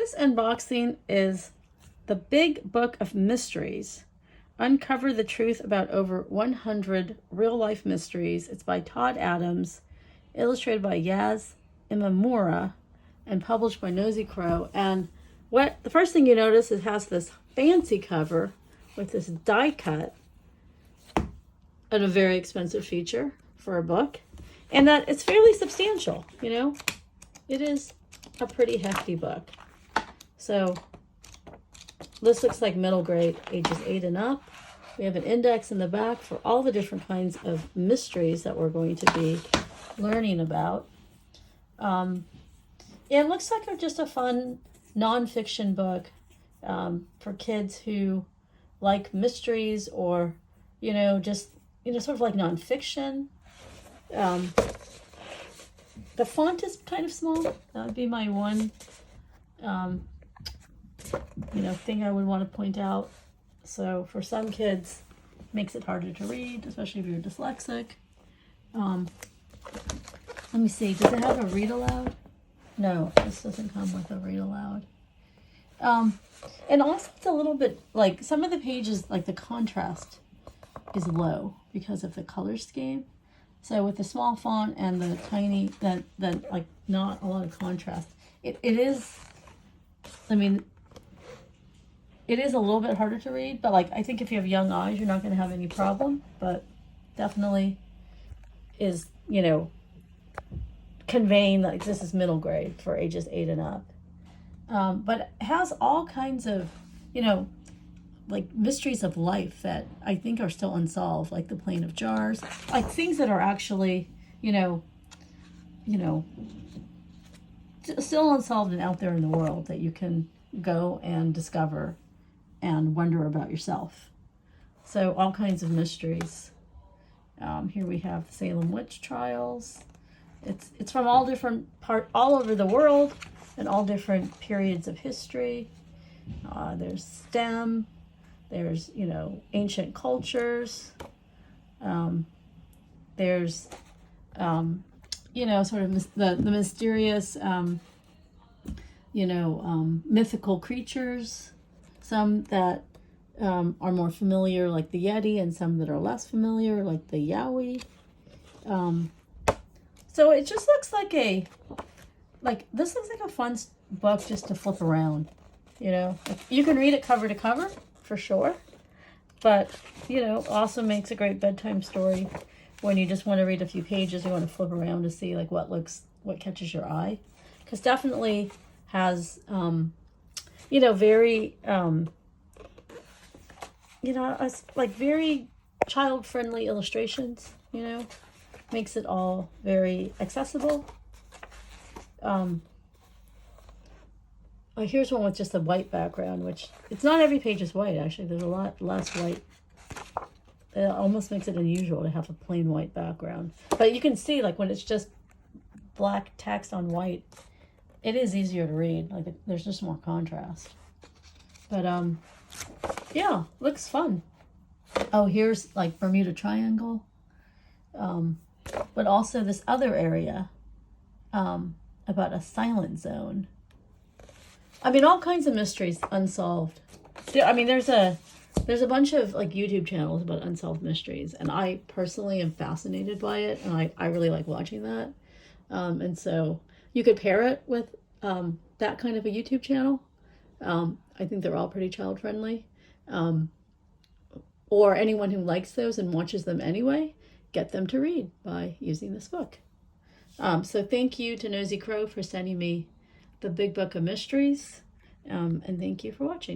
this unboxing is The Big Book of Mysteries. Uncover the truth about over 100 real-life mysteries. It's by Todd Adams, illustrated by Imamura, and published by Nosy. And the first thing you notice, it has this fancy cover with this die cut and a very expensive feature for a book, and that it's fairly substantial. You know, it is a pretty hefty book. So this looks like middle grade, ages 8 and up. We have an index in the back for all the different kinds of mysteries that we're going to be learning about. It looks like just a fun nonfiction book for kids who like mysteries, or, just, sort of like nonfiction. The font is kind of small. That would be my one, thing I would want to point out. So for some kids, it makes it harder to read, especially if you're dyslexic. Let me see. Does it have a read aloud? No, this doesn't come with a read aloud. And also it's a little bit like some of the pages, like the contrast is low because of the color scheme. So with the small font and the tiny, that like not a lot of contrast, it is, it is a little bit harder to read, but like I think if you have young eyes, you're not going to have any problem, but definitely is, conveying like this is middle grade for ages 8 and up. But it has all kinds of, like mysteries of life that I think are still unsolved, like the plane of jars, like things that are actually, still unsolved and out there in the world that you can go and discover and wonder about yourself. So all kinds of mysteries. Here we have the Salem witch trials. It's from all over the world and all different periods of history. There's STEM. There's, ancient cultures. There's, sort of the mysterious, mythical creatures. Some that are more familiar, like the Yeti, and some that are less familiar, like the Yowie. So it just looks like this looks like a fun book just to flip around. You can read it cover to cover for sure, but also makes a great bedtime story when you just want to read a few pages. You want to flip around to see like what catches your eye, because definitely has very like very child-friendly illustrations. Makes it all very accessible. Here's one with just a white background, which it's not every page is white, actually. There's a lot less white. It almost makes it unusual to have a plain white background. But you can see, like, when it's just black text on white, it is easier to read. Like, there's just more contrast. But, yeah, looks fun. Oh, here's, like, Bermuda Triangle. But also this other area about a silent zone. All kinds of mysteries unsolved. There's a bunch of like YouTube channels about unsolved mysteries, and I personally am fascinated by it, and I really like watching that. And so you could pair it with that kind of a YouTube channel. I think they're all pretty child friendly. Or anyone who likes those and watches them anyway, get them to read by using this book. So thank you to Nosy for sending me The Big Book of Mysteries, and thank you for watching.